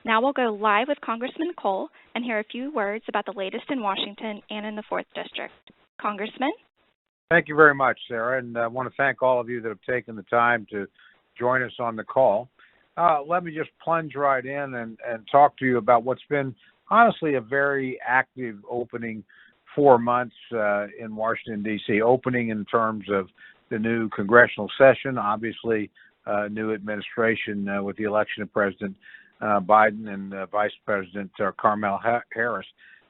Now we'll go live with Congressman Cole and hear a few words about the latest in Washington and in the 4th District. Congressman? Thank you very much, Sarah, and I want to thank all of you that have taken the time to join us on the call. Let me just plunge right in and talk to you about what's been honestly a very active opening 4 months in Washington, D.C. Opening in terms of the new congressional session, obviously new administration with the election of President Biden and Vice President Kamala Harris.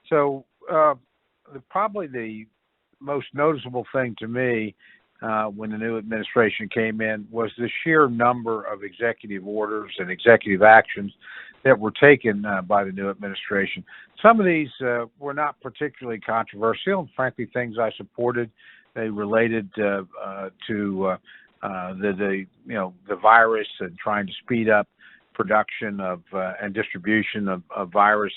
So probably the most noticeable thing to me when the new administration came in was the sheer number of executive orders and executive actions that were taken by the new administration. Some of these were not particularly controversial, and frankly, things I supported. They related to the virus and trying to speed up production of and distribution of virus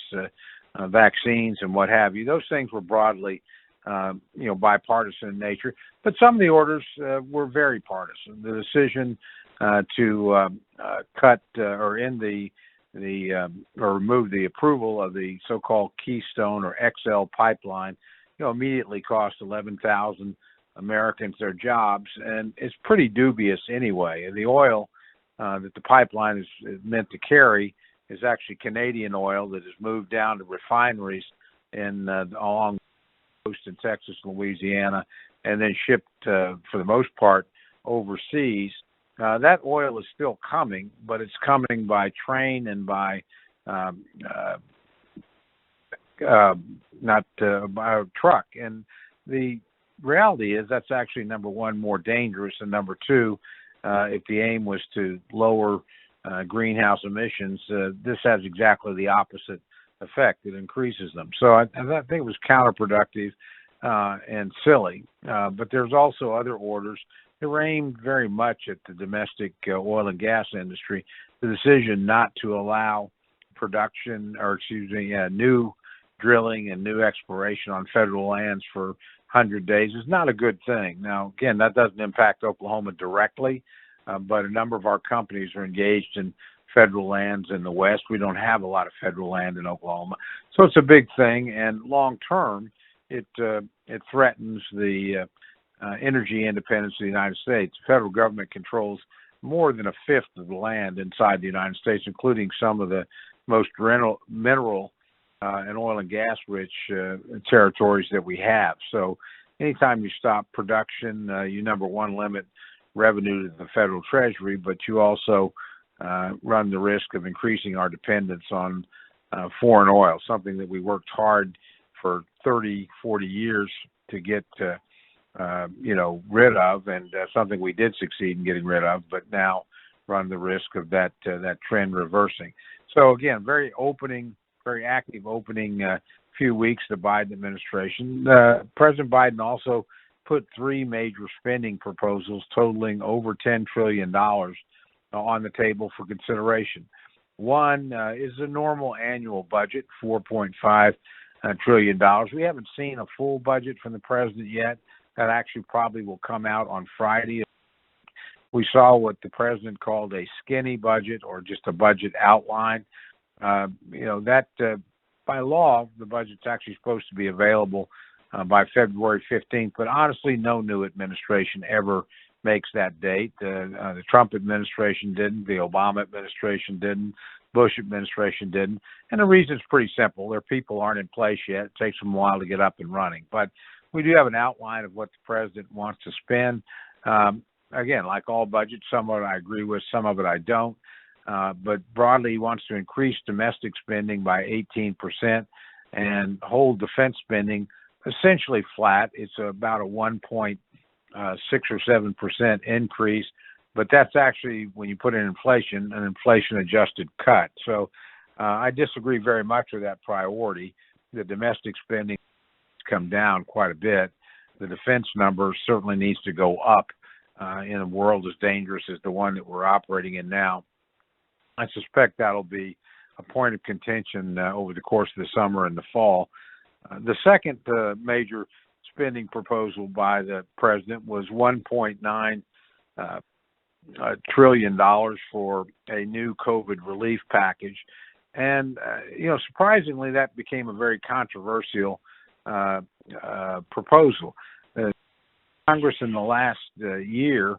vaccines and what have you. Those things were broadly bipartisan in nature, but some of the orders were very partisan. The decision to cut or end or remove the approval of the so-called Keystone or XL pipeline, immediately cost 11,000 Americans their jobs, and it's pretty dubious anyway. And the oil that the pipeline is meant to carry is actually Canadian oil that is moved down to refineries along the coast in Texas, Louisiana, and then shipped for the most part overseas. That oil is still coming, but it's coming by train and by not by truck. And the reality is that's actually, number one, more dangerous, and number two, if the aim was to lower greenhouse emissions, this has exactly the opposite effect. It increases them. So I think it was counterproductive and silly. But there's also other orders that were aimed very much at the domestic oil and gas industry. The decision not to allow production, new drilling and new exploration on federal lands for 100 days is not a good thing. Now, again, that doesn't impact Oklahoma directly, but a number of our companies are engaged in federal lands in the West. We don't have a lot of federal land in Oklahoma. So it's a big thing, and long term, it threatens the energy independence of the United States. The federal government controls more than a fifth of the land inside the United States, including some of the most mineral and oil and gas rich territories that we have. So anytime you stop production, you, number one, limit revenue to the federal treasury, but you also run the risk of increasing our dependence on foreign oil, something that we worked hard for 30, 40 years to get rid of, and something we did succeed in getting rid of, but now run the risk of that trend reversing. So again, very active opening few weeks, the Biden administration. President Biden also put 3 major spending proposals totaling over $10 trillion on the table for consideration. One is a normal annual budget, $4.5 trillion. We haven't seen a full budget from the president yet. That actually probably will come out on Friday. We saw what the president called a skinny budget, or just a budget outline. By law, the budget's actually supposed to be available by February 15th, but honestly, no new administration ever makes that date. The Trump administration didn't, the Obama administration didn't, Bush administration didn't, and the reason's pretty simple. Their people aren't in place yet. It takes them a while to get up and running, but we do have an outline of what the president wants to spend. Again, like all budgets, some of it I agree with, some of it I don't. But broadly, he wants to increase domestic spending by 18% and hold defense spending essentially flat. It's about a 1.6 or 7% increase, but that's actually, when you put in inflation, an inflation-adjusted cut. So I disagree very much with that priority. The domestic spending has come down quite a bit. The defense number certainly needs to go up in a world as dangerous as the one that we're operating in now. I suspect that'll be a point of contention over the course of the summer and the fall. The second major spending proposal by the president was $1.9 trillion for a new COVID relief package. And, surprisingly, that became a very controversial proposal. Congress in the last year,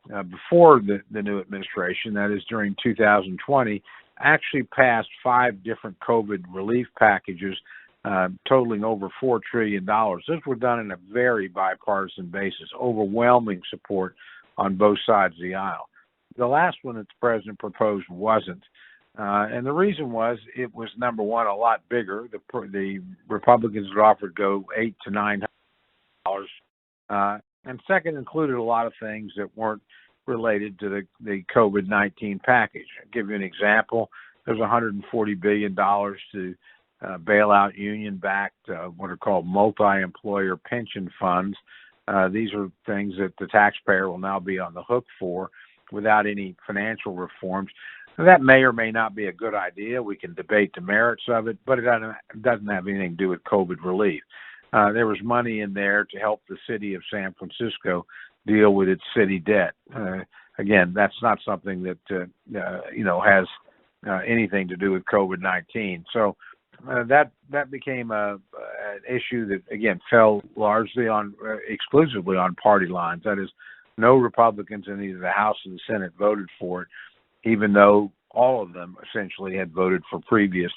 before the new administration, that is during 2020, actually passed 5 different COVID relief packages totaling over $4 trillion. Those were done on a very bipartisan basis, overwhelming support on both sides of the aisle. The last one that the president proposed wasn't. And the reason was it was, number one, a lot bigger. The Republicans had offered to go $800 to $900, and second, included a lot of things that weren't related to the COVID-19 package. I'll give you an example. There's $140 billion to bail out union-backed, what are called multi-employer pension funds. These are things that the taxpayer will now be on the hook for without any financial reforms. That may or may not be a good idea. We can debate the merits of it, but it doesn't have anything to do with COVID relief. There was money in there to help the city of San Francisco deal with its city debt. Again, that's not something that has anything to do with COVID-19. So that became an issue that, again, fell largely exclusively on party lines. That is, no Republicans in either the House or the Senate voted for it, even though all of them essentially had voted for previous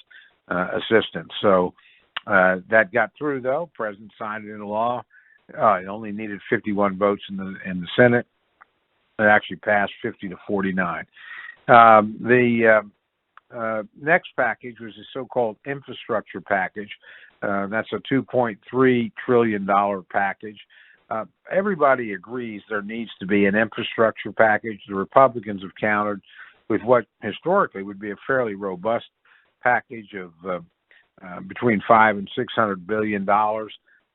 assistance. So that got through, though. The president signed it into law. It only needed 51 votes in the Senate. It actually passed 50 to 49. The next package was the so-called infrastructure package. That's a $2.3 trillion package. Everybody agrees there needs to be an infrastructure package. The Republicans have countered with what historically would be a fairly robust package of between $500 and $600 billion,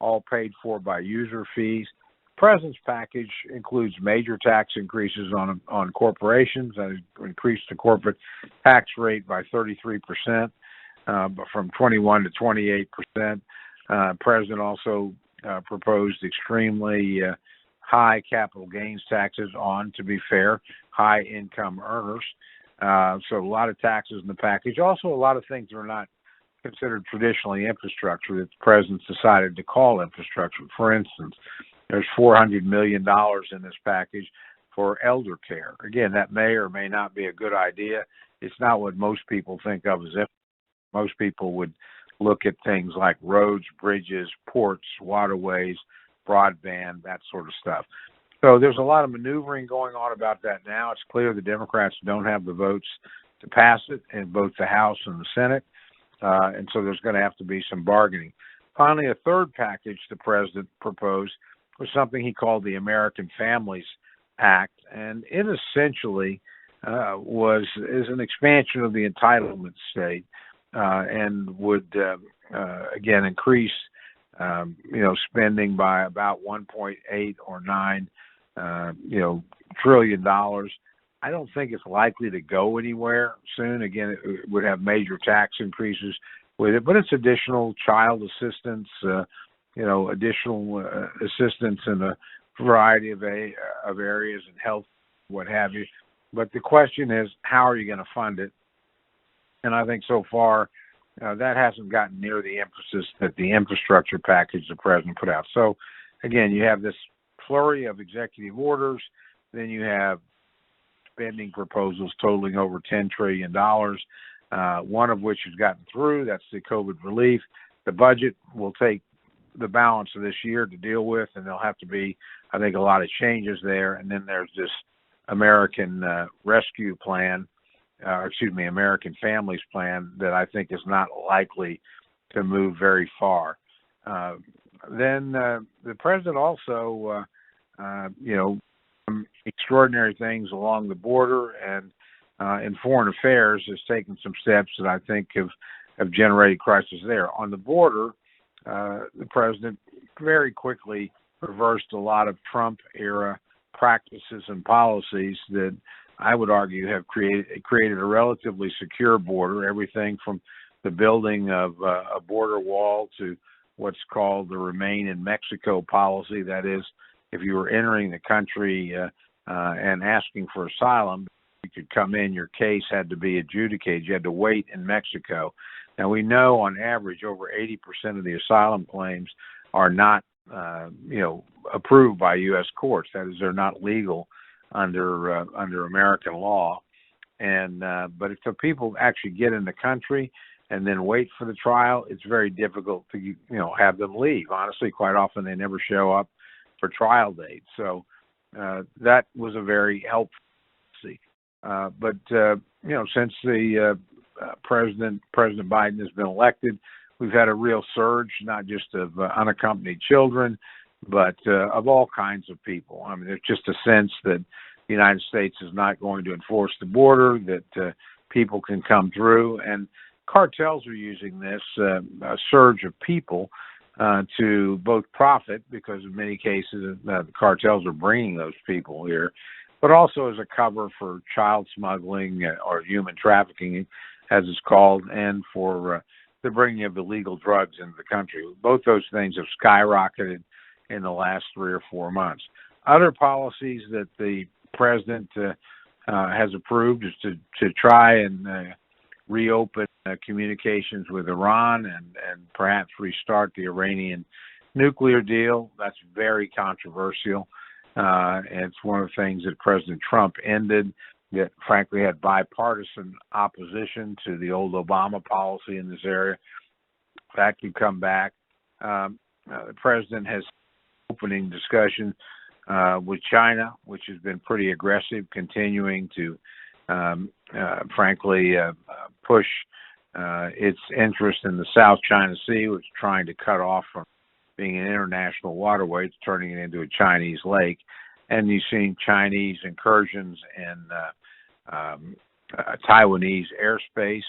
all paid for by user fees. The president's package includes major tax increases on corporations. That increased the corporate tax rate by 33%, from 21 to 28%. President also proposed extremely high capital gains taxes on, to be fair, high income earners. So a lot of taxes in the package. Also, a lot of things that are not considered traditionally infrastructure that the president decided to call infrastructure. For instance, there's $400 million in this package for elder care. Again, that may or may not be a good idea. It's not what most people think of as infrastructure. Most people would look at things like roads, bridges, ports, waterways, broadband, that sort of stuff. So there's a lot of maneuvering going on about that now. It's clear the Democrats don't have the votes to pass it in both the House and the Senate, and so there's going to have to be some bargaining. Finally, a third package the president proposed was something he called the American Families Act, and it essentially is an expansion of the entitlement state and would again increase spending by about 1.8 or 9 trillion dollars. I don't think it's likely to go anywhere soon. Again, it would have major tax increases with it, but it's additional child assistance, additional assistance in a variety of areas and health, what have you. But the question is, how are you going to fund it? And I think so far that hasn't gotten near the emphasis that the infrastructure package the president put out. So, again, you have this flurry of executive orders. Then you have spending proposals totaling over $10 trillion, one of which has gotten through. That's the COVID relief. The budget will take the balance of this year to deal with, and there'll have to be, I think, a lot of changes there. And then there's this American Rescue Plan, American Families Plan that I think is not likely to move very far. Then the president also, some extraordinary things along the border and in foreign affairs has taken some steps that I think have generated crisis there. On the border, the president very quickly reversed a lot of Trump-era practices and policies that I would argue have created a relatively secure border, everything from the building of a border wall to what's called the Remain in Mexico policy. That is, if you were entering the country and asking for asylum, you could come in, your case had to be adjudicated. You had to wait in Mexico. Now, we know on average over 80% of the asylum claims are not, approved by U.S. courts. That is, they're not legal under American law. And but if the people actually get in the country and then wait for the trial, it's very difficult to have them leave. Honestly, quite often they never show up for trial dates. So that was a very helpful. But since the President Biden has been elected, we've had a real surge, not just of unaccompanied children, but of all kinds of people. I mean, there's just a sense that the United States is not going to enforce the border, that people can come through, and cartels are using this surge of people to both profit, because in many cases the cartels are bringing those people here, but also as a cover for child smuggling or human trafficking, as it's called, and for the bringing of illegal drugs into the country. Both those things have skyrocketed in the last 3 or 4 months. Other policies that the president has approved is to try and reopen communications with Iran and perhaps restart the Iranian nuclear deal. That's very controversial. It's one of the things that President Trump ended that frankly had bipartisan opposition to the old Obama policy in this area. That could come back. The president has opening discussion with China, which has been pretty aggressive, continuing to frankly push its interest in the South China Sea, which is trying to cut off from being an international waterway. It's turning it into a Chinese lake. And you've seen Chinese incursions in Taiwanese airspace.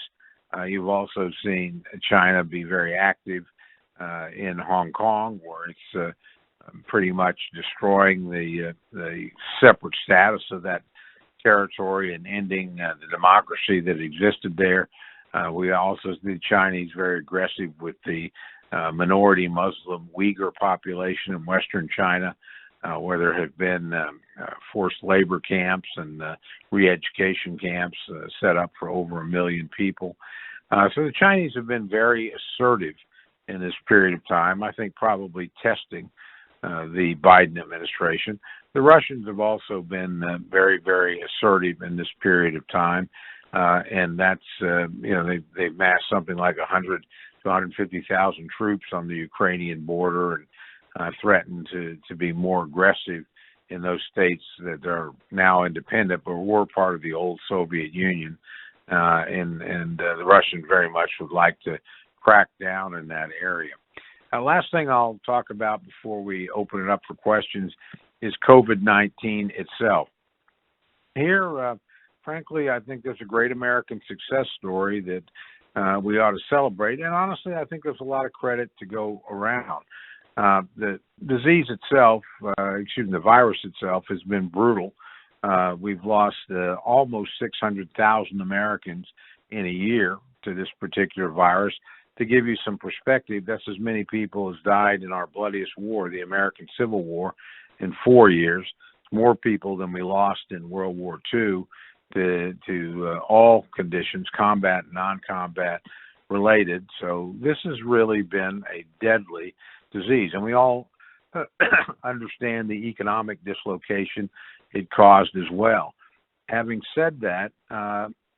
You've also seen China be very active in Hong Kong, where it's pretty much destroying the separate status of that territory and ending the democracy that existed there. We also see the Chinese very aggressive with the minority Muslim Uyghur population in Western China, where there have been forced labor camps and re-education camps set up for over 1 million people. So the Chinese have been very assertive in this period of time, I think probably testing the Biden administration. The Russians have also been very, very assertive in this period of time, and that's, they've massed something like 100 to 150,000 troops on the Ukrainian border and threatened to be more aggressive in those states that are now independent but were part of the old Soviet Union. And the Russians very much would like to crack down in that area. Last thing I'll talk about before we open it up for questions is COVID-19 itself. Here, frankly, I think there's a great American success story that we ought to celebrate. And honestly, I think there's a lot of credit to go around. The disease itself, the virus itself has been brutal. We've lost almost 600,000 Americans in a year to this particular virus. To give you some perspective, that's as many people as died in our bloodiest war, the American Civil War, in 4 years. More people than we lost in World War II to all conditions, combat, non-combat related. So this has really been a deadly disease. And we all understand the economic dislocation it caused as well. Having said that,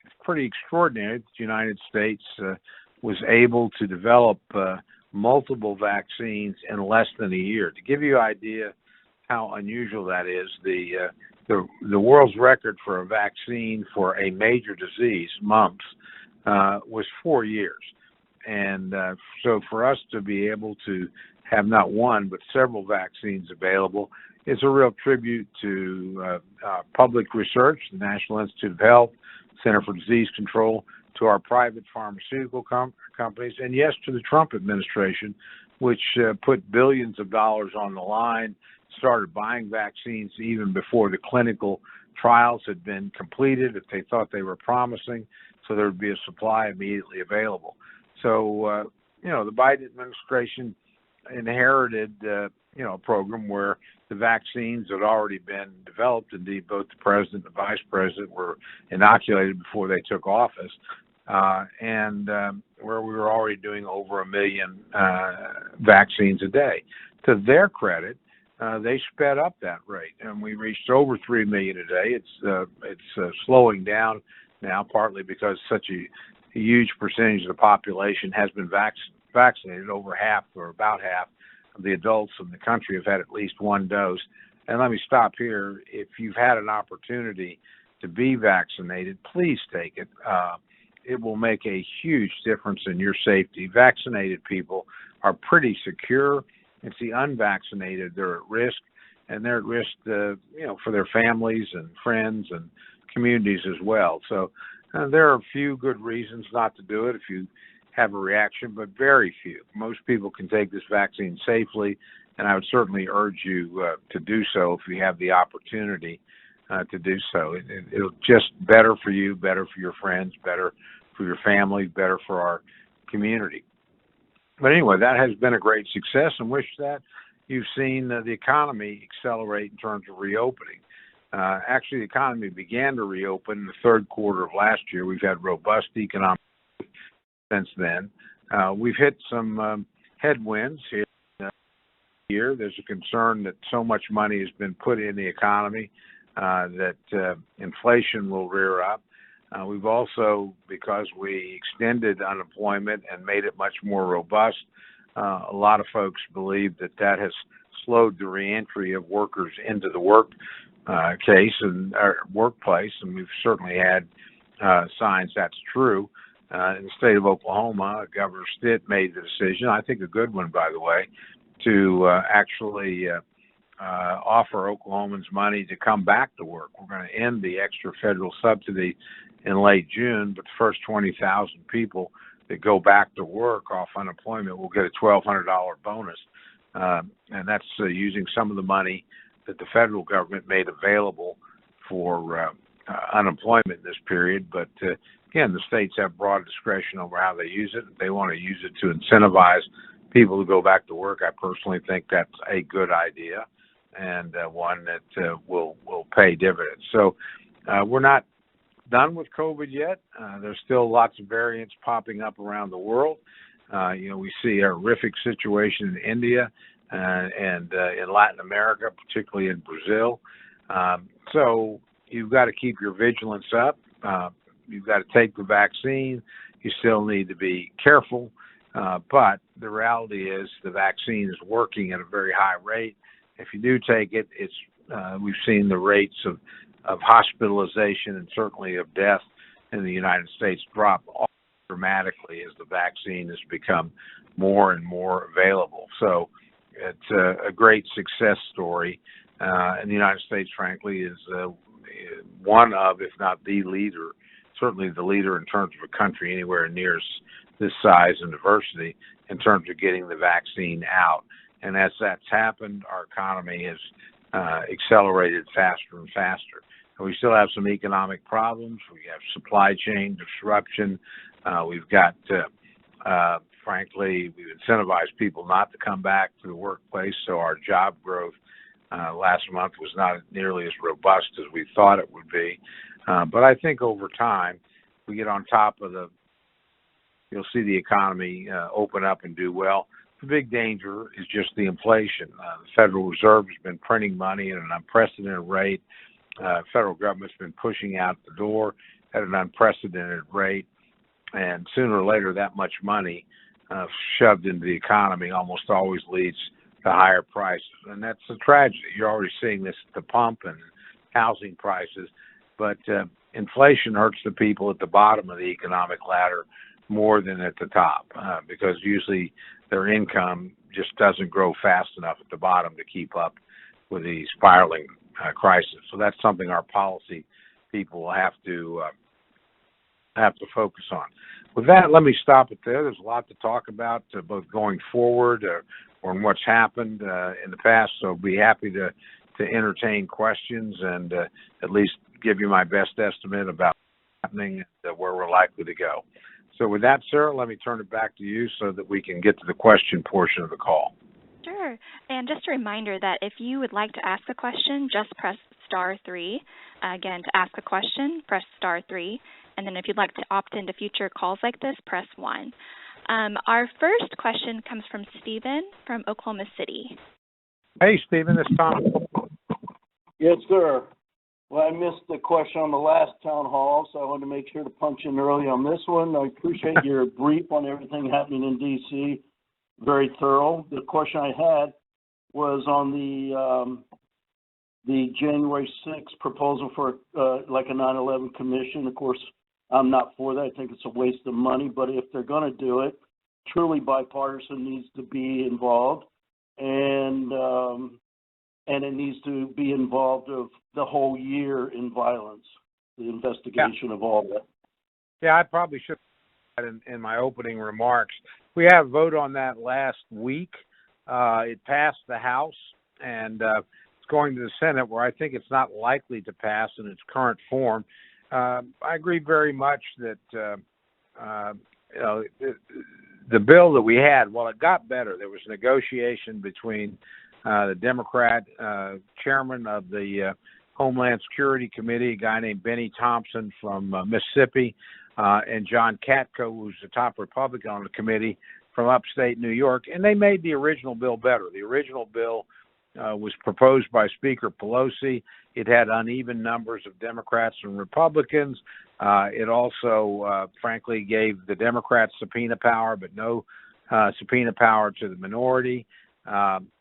it's pretty extraordinary that the United States was able to develop multiple vaccines in less than a year. To give you an idea how unusual that is, the world's record for a vaccine for a major disease, mumps, was 4 years. And so for us to be able to have not one but several vaccines available is a real tribute to public research, the National Institute of Health, Center for Disease Control, to our private pharmaceutical companies, and yes, to the Trump administration, which put billions of dollars on the line, started buying vaccines even before the clinical trials had been completed if they thought they were promising, so there would be a supply immediately available. So, the Biden administration inherited a program where the vaccines had already been developed. Indeed, both the president and the vice president were inoculated before they took office, and where we were already doing over 1 million vaccines a day. To their credit, they sped up that rate, and we reached over 3 million a day. It's slowing down now, partly because such a huge percentage of the population has been vaccinated. Over half, or about half, of the adults in the country have had at least one dose. And let me stop here. If you've had an opportunity to be vaccinated, please take it. It will make a huge difference in your safety. Vaccinated people are pretty secure. It's the unvaccinated that are at risk, and they're at risk, for their families and friends and communities as well. So there are a few good reasons not to do it if you have a reaction, but very few. Most people can take this vaccine safely, and I would certainly urge you to do so if you have the opportunity to do so. It'll just better for you, better for your friends, better for your family, better for our community. But anyway, that has been a great success, and wish that you've seen the economy accelerate in terms of reopening. Actually, the economy began to reopen in the third quarter of last year. We've had robust economic since then. We've hit some headwinds here. There's a concern that so much money has been put in the economy that inflation will rear up. We've also, because we extended unemployment and made it much more robust, a lot of folks believe that has slowed the reentry of workers into the workplace, and we've certainly had signs that's true. In the state of Oklahoma, Governor Stitt made the decision, I think a good one, by the way, to actually offer Oklahomans money to come back to work. We're going to end the extra federal subsidy in late June, but the first 20,000 people that go back to work off unemployment will get a $1,200 bonus. And that's using some of the money that the federal government made available for unemployment in this period. But again, the states have broad discretion over how they use it. If they want to use it to incentivize people to go back to work, I personally think that's a good idea, and one that will pay dividends. So we're not done with COVID yet. There's still lots of variants popping up around the world. We see a horrific situation in India and in Latin America, particularly in Brazil. So you've got to keep your vigilance up. You've got to take the vaccine. You still need to be careful. But the reality is the vaccine is working at a very high rate. If you do take it, we've seen the rates of hospitalization and certainly of death in the United States drop dramatically as the vaccine has become more and more available. So it's a great success story. And the United States, frankly, is one of, if not the leader, certainly the leader in terms of a country anywhere near this size and diversity in terms of getting the vaccine out. And as that's happened, our economy has accelerated faster and faster. And we still have some economic problems. We have supply chain disruption. We've got, frankly, we've incentivized people not to come back to the workplace, so our job growth last month was not nearly as robust as we thought it would be. But I think over time, we get on top of you'll see the economy open up and do well. The big danger is just the inflation. The Federal Reserve has been printing money at an unprecedented rate. Federal government's been pushing out the door at an unprecedented rate. And sooner or later, that much money shoved into the economy almost always leads to higher prices. And that's a tragedy. You're already seeing this at the pump and housing prices. But inflation hurts the people at the bottom of the economic ladder more than at the top because usually their income just doesn't grow fast enough at the bottom to keep up with the spiraling crisis. So that's something our policy people will have to focus on. With that, let me stop it there. There's a lot to talk about, both going forward or in what's happened in the past. So be happy to entertain questions and at least give you my best estimate about what's happening and where we're likely to go. So with that, Sarah, let me turn it back to you so that we can get to the question portion of the call. Sure. Sure. And just a reminder that if you would like to ask a question, just press *3. Again, to ask a question, press *3. And then if you'd like to opt into future calls like this, press 1. Our first question comes from Stephen from Oklahoma City. Hey, Stephen, it's Tom. Yes, sir. Well, I missed the question on the last town hall, so I wanted to make sure to punch in early on this one. I appreciate your brief on everything happening in D.C. Very thorough. The question I had was on the January 6th proposal for like a 9/11 commission. Of course, I'm not for that. I think it's a waste of money. But if they're going to do it, truly bipartisan needs to be involved, and it needs to be involved of the whole year in violence, the investigation of all that. Yeah, I probably should have in my opening remarks. We had a vote on that last week. It passed the House, and it's going to the Senate, where I think it's not likely to pass in its current form. I agree very much that the bill that we had, while it got better, there was negotiation between the Democrat chairman of the Homeland Security Committee, a guy named Benny Thompson from Mississippi, and John Katko, who's the top Republican on the committee from upstate New York, and they made the original bill better. The original bill was proposed by Speaker Pelosi. It had uneven numbers of Democrats and Republicans. It also, frankly, gave the Democrats subpoena power, but no subpoena power to the minority.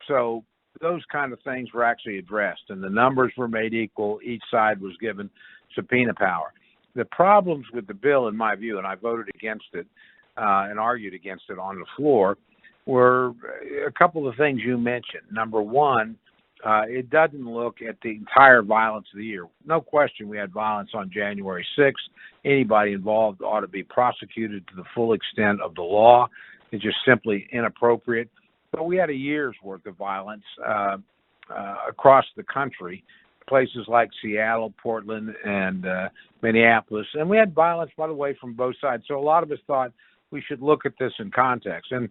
So those kind of things were actually addressed, and the numbers were made equal. Each side was given subpoena power. The problems with the bill, in my view, and I voted against it and argued against it on the floor, were a couple of things you mentioned. Number one, it doesn't look at the entire violence of the year. No question we had violence on January 6th. Anybody involved ought to be prosecuted to the full extent of the law. It's just simply inappropriate. But we had a year's worth of violence across the country, places like Seattle, Portland, and Minneapolis. And we had violence, by the way, from both sides. So a lot of us thought we should look at this in context. And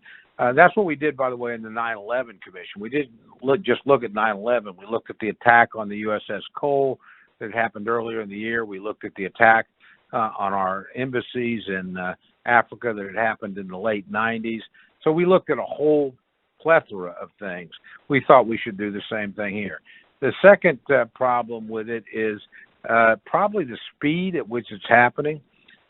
that's what we did, by the way, in the 9/11 Commission. We didn't just look at 9/11. We looked at the attack on the USS Cole that happened earlier in the year. We looked at the attack on our embassies in Africa that had happened in the late 90s. So we looked at a whole plethora of things. We thought we should do the same thing here. The second problem with it is probably the speed at which it's happening.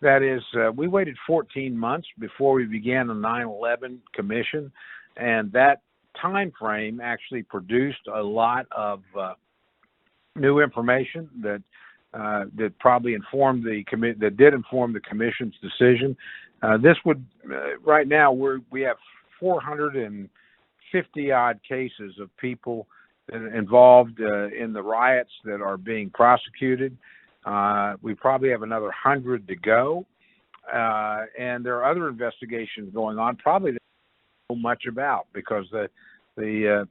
That is, we waited 14 months before we began the 9/11 Commission, and that time frame actually produced a lot of new information that probably informed that did inform the Commission's decision. This would right now we have 450 odd cases of people involved in the riots that are being prosecuted. We probably have another 100 to go, and there are other investigations going on. Probably don't know much about because the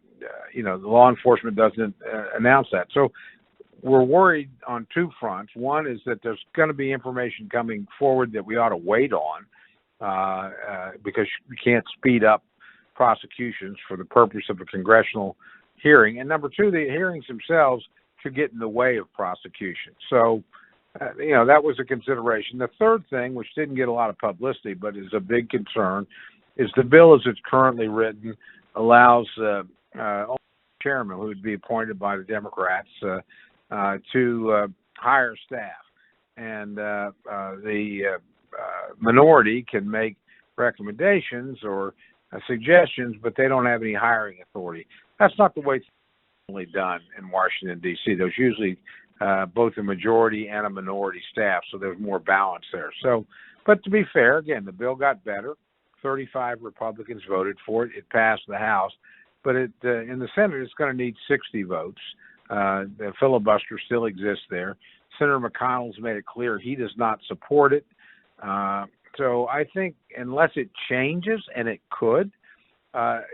law enforcement doesn't announce that. So we're worried on two fronts. One is that there's going to be information coming forward that we ought to wait on because we can't speed up prosecutions for the purpose of a congressional hearing. And number two, the hearings themselves could get in the way of prosecution. So, that was a consideration. The third thing, which didn't get a lot of publicity but is a big concern, is the bill as it's currently written allows only the chairman, who would be appointed by the Democrats, to hire staff. And the minority can make recommendations or suggestions, but they don't have any hiring authority. That's not the way it's normally done in Washington, D.C. There's usually both a majority and a minority staff, so there's more balance there. So, but to be fair, again, the bill got better. 35 Republicans voted for it. It passed the House. But in the Senate, it's going to need 60 votes. The filibuster still exists there. Senator McConnell's made it clear he does not support it. So I think unless it changes, and it could,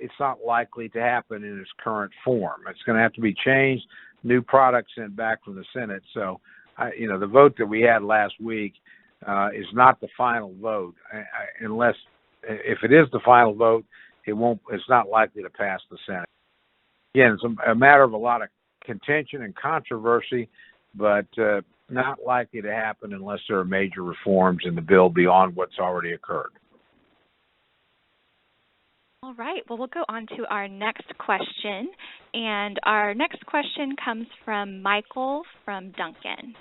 it's not likely to happen in its current form. It's going to have to be changed, new product sent back from the Senate. So, the vote that we had last week is not the final vote. Unless, if it is the final vote, it's not likely to pass the Senate. again, it's a matter of a lot of contention and controversy, but not likely to happen unless there are major reforms in the bill beyond what's already occurred. All right. Well, we'll go on to our next question. And our next question comes from Michael from Duncan.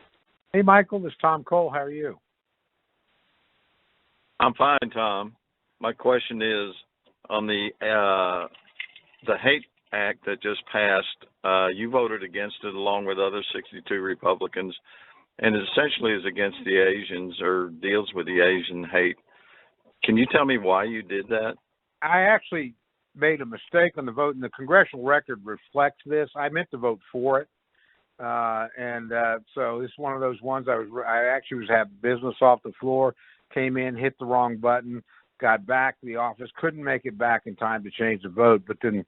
Hey, Michael, this is Tom Cole. How are you? I'm fine, Tom. My question is on the Hate Act that just passed. You voted against it along with other 62 Republicans, and it essentially is against the Asians or deals with the Asian hate. Can you tell me why you did that? I actually made a mistake on the vote, and the congressional record reflects this. I meant to vote for it, so this is one of those ones I actually was having business off the floor, came in, hit the wrong button, got back to the office, couldn't make it back in time to change the vote, but then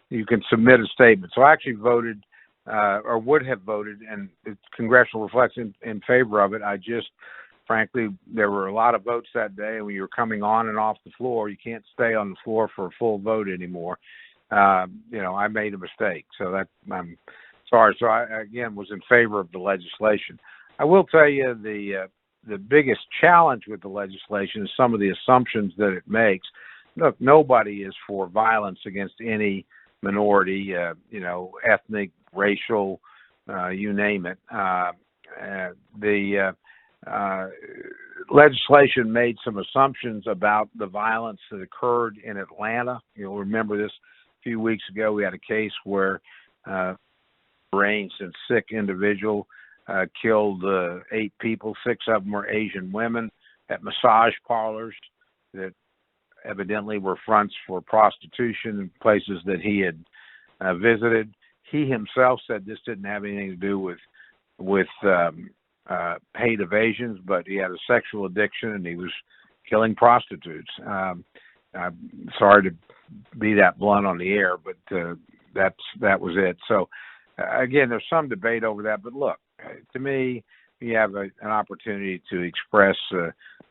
you can submit a statement. So I actually voted, or would have voted, and the congressional reflects in favor of it. I just, frankly, there were a lot of votes that day, and when you're coming on and off the floor, you can't stay on the floor for a full vote anymore. I made a mistake, so I'm sorry. So I, again, was in favor of the legislation. I will tell you the biggest challenge with the legislation is some of the assumptions that it makes. Look, nobody is for violence against any minority, ethnic, racial, you name it. The legislation made some assumptions about the violence that occurred in Atlanta. You'll remember this a few weeks ago. We had a case where a deranged and sick individual killed 8 people. 6 of them were Asian women at massage parlors that evidently were fronts for prostitution in places that he had visited. He himself said this didn't have anything to do with hate of Asians, but he had a sexual addiction and he was killing prostitutes. I'm sorry to be that blunt on the air, but that was it. So again, there's some debate over that, but look, to me, you have an opportunity to express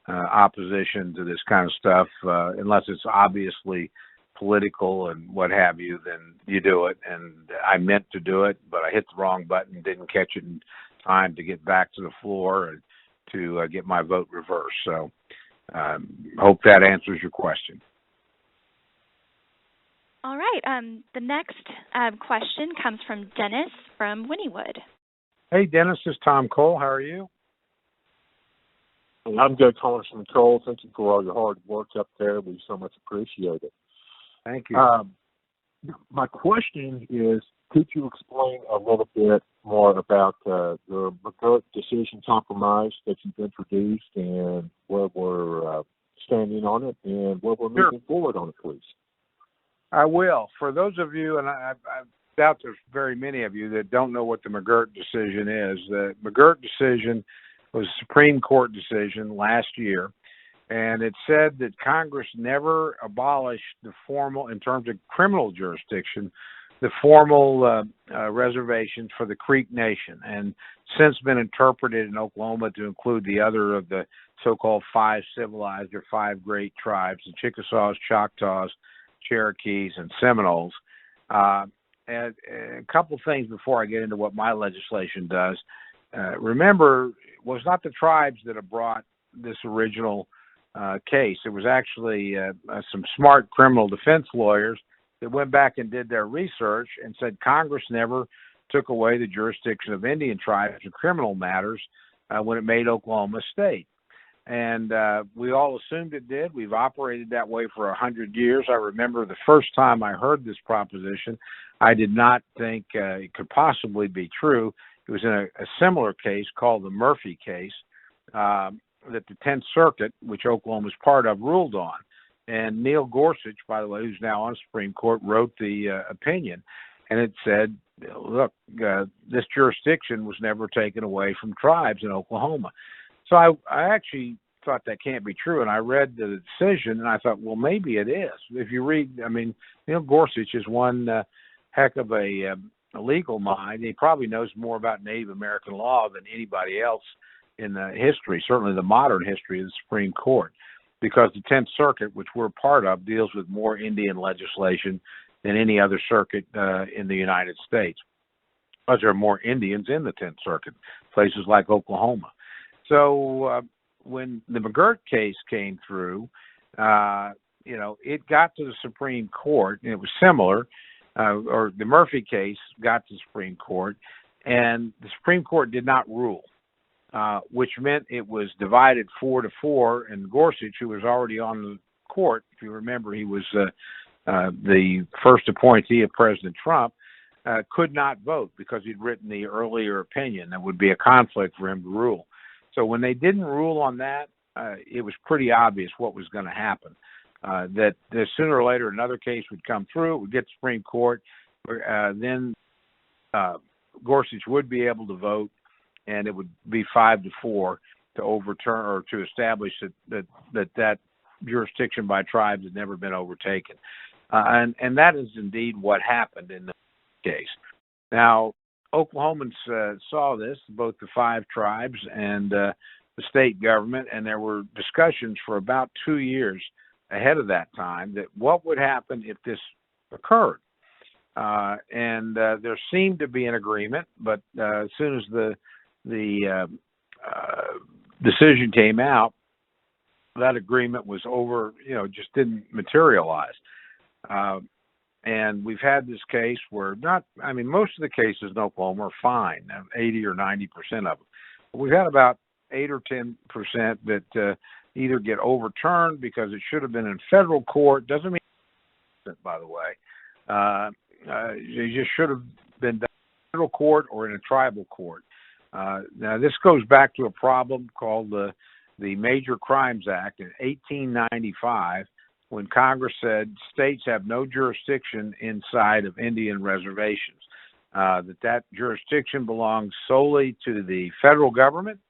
opposition to this kind of stuff, unless it's obviously political and what have you, then you do it. And I meant to do it, but I hit the wrong button, didn't catch it in time to get back to the floor and to get my vote reversed. So hope that answers your question. All right. The next question comes from Dennis from Wynnewood. Hey, Dennis, this is Tom Cole. How are you? I'm good, Congressman Cole. Thank you for all your hard work up there. We so much appreciate it. Thank you. My question is, could you explain a little bit more about the McGirt decision compromise that you've introduced and where we're standing on it and where we're moving forward on it, please? I will. For those of you, and I doubt there's very many of you that don't know what the McGirt decision is. The McGirt decision was a Supreme Court decision last year, and it said that Congress never abolished the formal, in terms of criminal jurisdiction, the formal reservations for the Creek Nation, and since been interpreted in Oklahoma to include the other of the so-called 5 civilized or 5 great tribes, the Chickasaws, Choctaws, Cherokees, and Seminoles. And a couple things before I get into what my legislation does. Remember, it was not the tribes that have brought this original case. It was actually some smart criminal defense lawyers that went back and did their research and said Congress never took away the jurisdiction of Indian tribes in criminal matters when it made Oklahoma a state. And we all assumed it did. We've operated that way for 100 years. I remember the first time I heard this proposition, I did not think it could possibly be true. It was in a similar case called the Murphy case that the 10th Circuit, which Oklahoma is part of, ruled on. And Neil Gorsuch, by the way, who's now on the Supreme Court, wrote the opinion. And it said, look, this jurisdiction was never taken away from tribes in Oklahoma. So I actually thought that can't be true, and I read the decision, and I thought, well, maybe it is. If you read, I mean, Neil Gorsuch is one heck of a legal mind. He probably knows more about Native American law than anybody else in the history, certainly the modern history of the Supreme Court, because the 10th Circuit, which we're part of, deals with more Indian legislation than any other circuit in the United States. Because there are more Indians in the 10th Circuit, places like Oklahoma. So when the McGirt case came through, it got to the Supreme Court, and it was similar, or the Murphy case got to the Supreme Court, and the Supreme Court did not rule, which meant it was divided 4-4, and Gorsuch, who was already on the court, if you remember, he was the first appointee of President Trump, could not vote because he'd written the earlier opinion. That would be a conflict for him to rule. So when they didn't rule on that, it was pretty obvious what was going to happen. That sooner or later another case would come through, it would get to Supreme Court, then Gorsuch would be able to vote, and it would be 5-4 to overturn or to establish that jurisdiction by tribes had never been overtaken. And that is indeed what happened in the case. Now, Oklahomans saw this, both the 5 tribes and the state government, and there were discussions for about 2 years ahead of that time that what would happen if this occurred. And there seemed to be an agreement, but as soon as the decision came out, that agreement was over, just didn't materialize. And we've had this case where most of the cases in Oklahoma are fine, 80 or 90% of them. But we've had about 8 or 10% that either get overturned because it should have been in federal court. Doesn't mean, by the way, it just should have been done in federal court or in a tribal court. Now, this goes back to a problem called the Major Crimes Act in 1895, when Congress said states have no jurisdiction inside of Indian reservations, that jurisdiction belongs solely to the federal government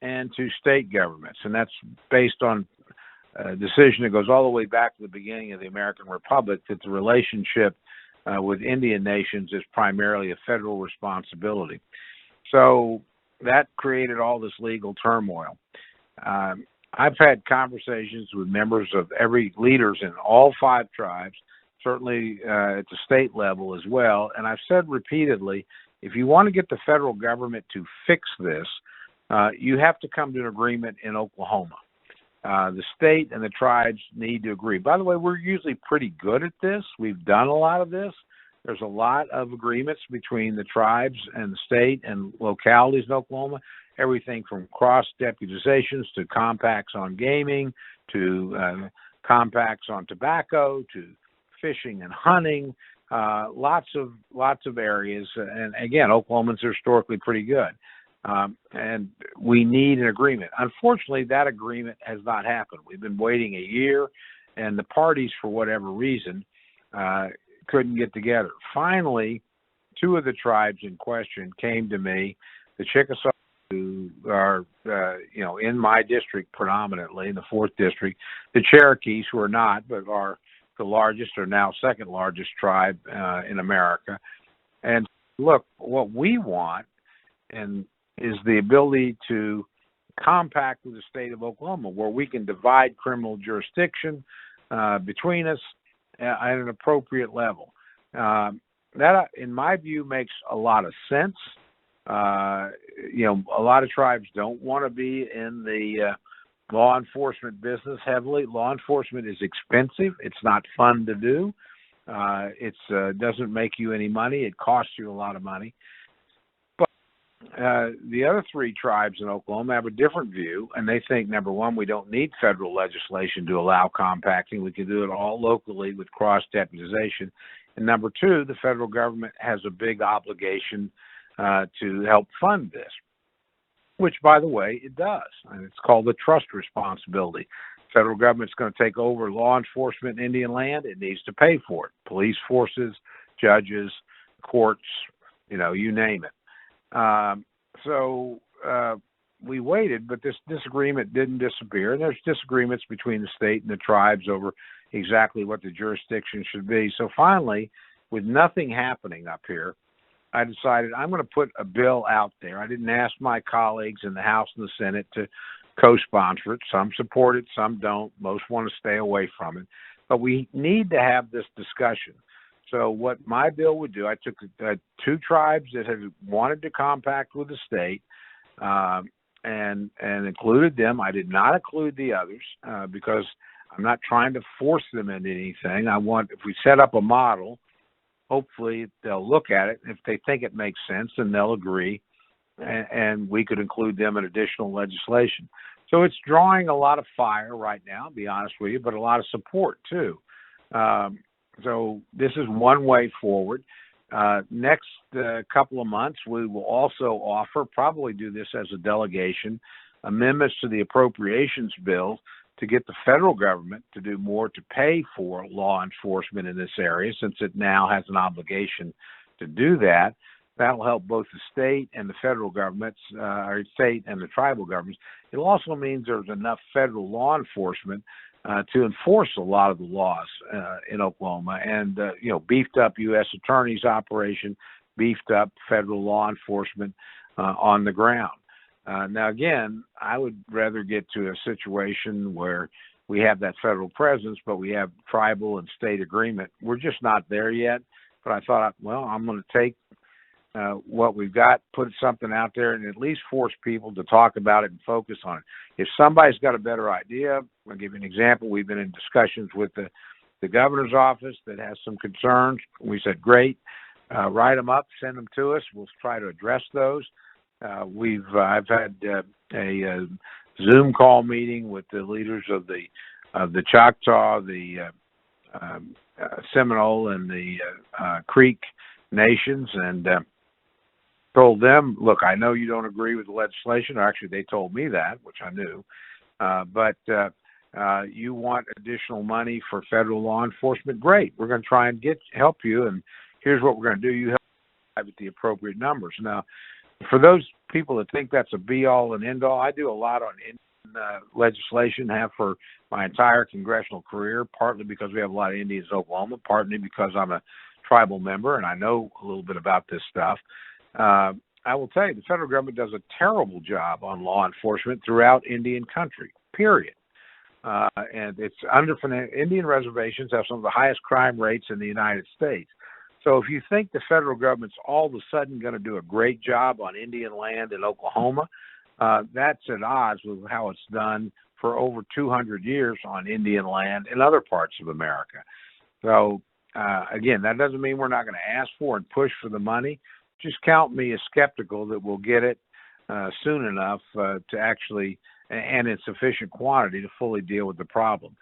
and to state governments. And that's based on a decision that goes all the way back to the beginning of the American Republic, that the relationship with Indian nations is primarily a federal responsibility. So that created all this legal turmoil. I've had conversations with members of leaders in all 5 tribes, certainly at the state level as well. And I've said repeatedly, if you want to get the federal government to fix this, you have to come to an agreement in Oklahoma. The state and the tribes need to agree. By the way, we're usually pretty good at this. We've done a lot of this. There's a lot of agreements between the tribes and the state and localities in Oklahoma, everything from cross-deputizations to compacts on gaming to compacts on tobacco to fishing and hunting, lots of areas. And again, Oklahomans are historically pretty good. And we need an agreement. Unfortunately, that agreement has not happened. We've been waiting a year, and the parties, for whatever reason, couldn't get together. Finally, 2 of the tribes in question came to me, the Chickasaw, who are, in my district predominantly, in the 4th district, the Cherokees, who are not, but are the largest or now second largest tribe in America. And look, what we want is the ability to compact with the state of Oklahoma, where we can divide criminal jurisdiction between us at an appropriate level. That, in my view, makes a lot of sense. A lot of tribes don't want to be in the law enforcement business heavily. Law enforcement is expensive. It's not fun to do. It doesn't make you any money. It costs you a lot of money. But the other 3 tribes in Oklahoma have a different view, and they think, number one, we don't need federal legislation to allow compacting. We can do it all locally with cross-deputization. And number 2, the federal government has a big obligation to help fund this, which, by the way, it does. And it's called the trust responsibility. The federal government's going to take over law enforcement in Indian land. It needs to pay for it. Police forces, judges, courts, you name it. So we waited, but this disagreement didn't disappear. And there's disagreements between the state and the tribes over exactly what the jurisdiction should be. So finally, with nothing happening up here, I decided I'm going to put a bill out there. I didn't ask my colleagues in the House and the Senate to co-sponsor it. Some support it, some don't. Most want to stay away from it. But we need to have this discussion. So what my bill would do, I took two tribes that had wanted to compact with the state, and included them. I did not include the others because I'm not trying to force them into anything. If we set up a model, hopefully they'll look at it. If they think it makes sense, then they'll agree, and we could include them in additional legislation. So it's drawing a lot of fire right now, to be honest with you, but a lot of support too. So this is one way forward. Next couple of months, we will also offer, probably do this as a delegation, amendments to the appropriations bill to get the federal government to do more to pay for law enforcement in this area, since it now has an obligation to do that. That'll help both the state and the federal governments, or state and the tribal governments. It also means there's enough federal law enforcement to enforce a lot of the laws in Oklahoma, and beefed up U.S. Attorney's operation, beefed up federal law enforcement on the ground. Now, again, I would rather get to a situation where we have that federal presence, but we have tribal and state agreement. We're just not there yet. But I thought, well, I'm going to take what we've got, put something out there, and at least force people to talk about it and focus on it. If somebody's got a better idea, I'll give you an example. We've been in discussions with the governor's office that has some concerns. We said, great, write them up, send them to us. We'll try to address those. I've had a Zoom call meeting with the leaders of the Choctaw, the Seminole, and the Creek nations, and told them, look, I know you don't agree with the legislation. Or actually, they told me that, which I knew. But you want additional money for federal law enforcement? Great. We're going to try and help you, and here's what we're going to do. You help with the appropriate numbers. Now, for those people that think that's a be-all and end-all, I do a lot on Indian legislation, have for my entire congressional career, partly because we have a lot of Indians in Oklahoma, partly because I'm a tribal member and I know a little bit about this stuff. I will tell you, the federal government does a terrible job on law enforcement throughout Indian country, period. And it's underfinanced. Indian reservations have some of the highest crime rates in the United States. So if you think the federal government's all of a sudden going to do a great job on Indian land in Oklahoma, that's at odds with how it's done for over 200 years on Indian land in other parts of America. So, again, that doesn't mean we're not going to ask for and push for the money. Just count me as skeptical that we'll get it soon enough to actually, and in sufficient quantity to fully deal with the problem.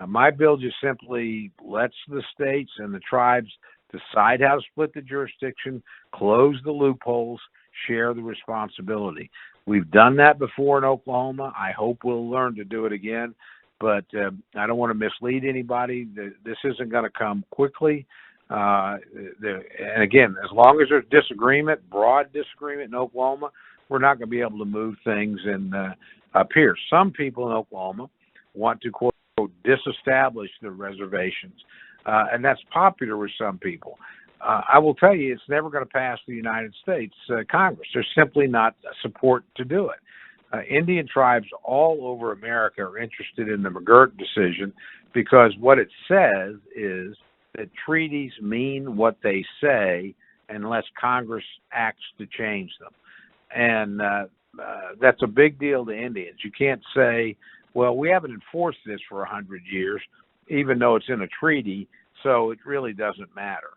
My bill just simply lets the states and the tribes decide how to split the jurisdiction, close the loopholes, share the responsibility. We've done that before in Oklahoma. I hope we'll learn to do it again, but I don't want to mislead anybody. This isn't going to come quickly. And again, as long as there's disagreement, broad disagreement in Oklahoma, we're not going to be able to move things up here. Some people in Oklahoma want to, quote, disestablish the reservations. And that's popular with some people. I will tell you, it's never going to pass the United States Congress. There's simply not support to do it. Indian tribes all over America are interested in the McGirt decision because what it says is that treaties mean what they say unless Congress acts to change them. And that's a big deal to Indians. You can't say, well, we haven't enforced this for 100 years, even though it's in a treaty, so it really doesn't matter.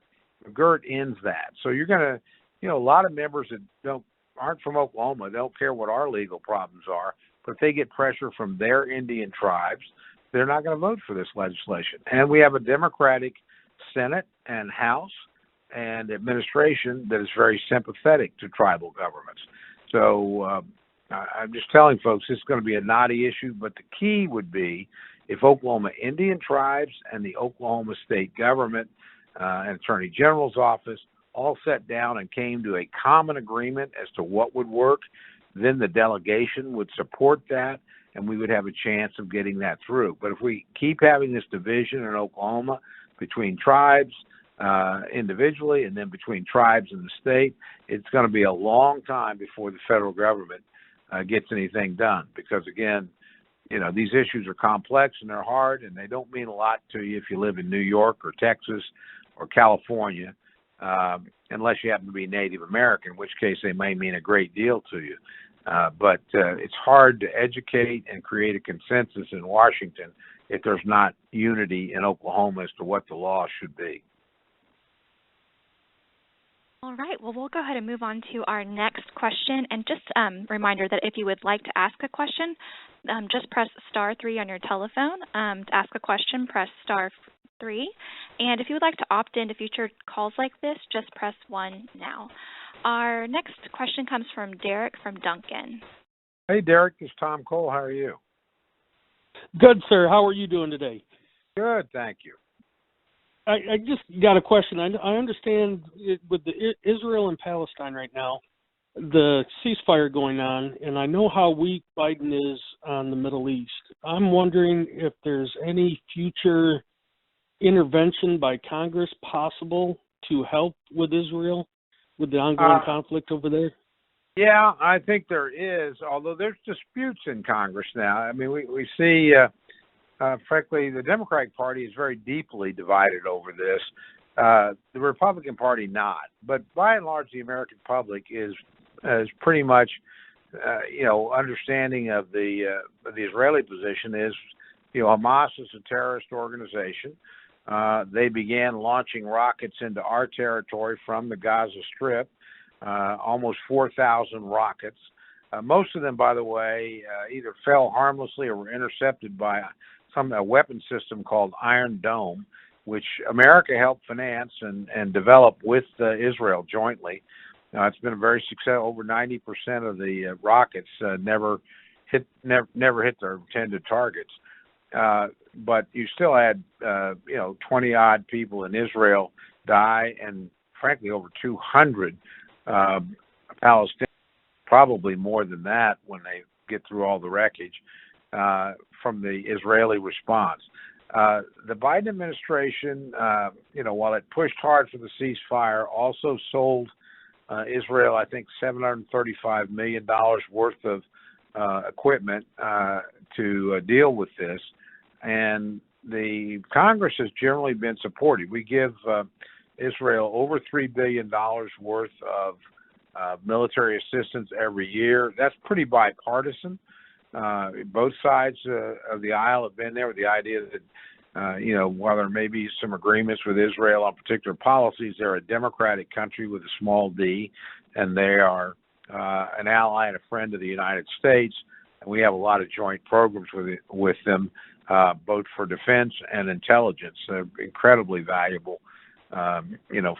McGirt ends that. So you're going to, a lot of members that aren't from Oklahoma, they don't care what our legal problems are, but if they get pressure from their Indian tribes, they're not going to vote for this legislation. And we have a Democratic Senate and House and administration that is very sympathetic to tribal governments. So I'm just telling folks this is going to be a knotty issue, but the key would be if Oklahoma Indian tribes and the Oklahoma state government and Attorney General's office all sat down and came to a common agreement as to what would work, then the delegation would support that, and we would have a chance of getting that through. But if we keep having this division in Oklahoma between tribes individually and then between tribes and the state, it's going to be a long time before the federal government gets anything done because, again, these issues are complex and they're hard and they don't mean a lot to you if you live in New York or Texas or California, unless you happen to be Native American, in which case they may mean a great deal to you. But it's hard to educate and create a consensus in Washington if there's not unity in Oklahoma as to what the law should be. All right, well, we'll go ahead and move on to our next question. And just a reminder that if you would like to ask a question, just press *3 on your telephone. To ask a question, press *3. And if you would like to opt into future calls like this, just press 1 now. Our next question comes from Derek from Duncan. Hey, Derek, this is Tom Cole. How are you? Good, sir. How are you doing today? Good, thank you. I just got a question. I understand with the Israel and Palestine right now, the ceasefire going on, and I know how weak Biden is on the Middle East. I'm wondering if there's any future intervention by Congress possible to help with Israel, with the ongoing conflict over there? Yeah, I think there is, although there's disputes in Congress now. I mean, we see, frankly, the Democratic Party is very deeply divided over this. The Republican Party not. But by and large, the American public is pretty much, understanding of the Israeli position is, Hamas is a terrorist organization. They began launching rockets into our territory from the Gaza Strip, almost 4,000 rockets. Most of them, by the way, either fell harmlessly or were intercepted by a weapon system called Iron Dome, which America helped finance and develop with Israel jointly. It's been a very successful. Over 90% of the rockets never hit their intended targets. But you still had 20-odd people in Israel die, and frankly over 200 Palestinians, probably more than that when they get through all the wreckage from the Israeli response. The Biden administration, while it pushed hard for the ceasefire, also sold Israel, I think, $735 million worth of equipment to deal with this. And the Congress has generally been supportive. We give Israel over $3 billion worth of military assistance every year. That's pretty bipartisan. Both sides of the aisle have been there with the idea that, while there may be some agreements with Israel on particular policies, they're a democratic country with a small d, and they are an ally and a friend of the United States. And we have a lot of joint programs with them, both for defense and intelligence. Incredibly valuable,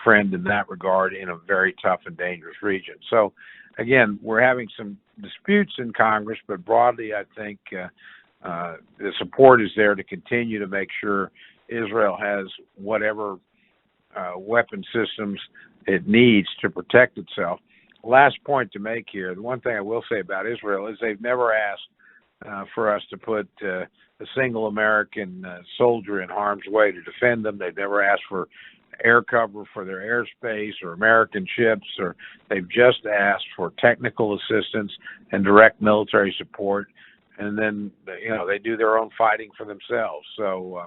friend in that regard in a very tough and dangerous region. So, again, we're having some disputes in Congress, but broadly, I think the support is there to continue to make sure Israel has whatever weapon systems it needs to protect itself. Last point to make here, the one thing I will say about Israel is they've never asked for us to put a single American soldier in harm's way to defend them. They've never asked for air cover for their airspace or American ships, or they've just asked for technical assistance and direct military support. And then, they do their own fighting for themselves. So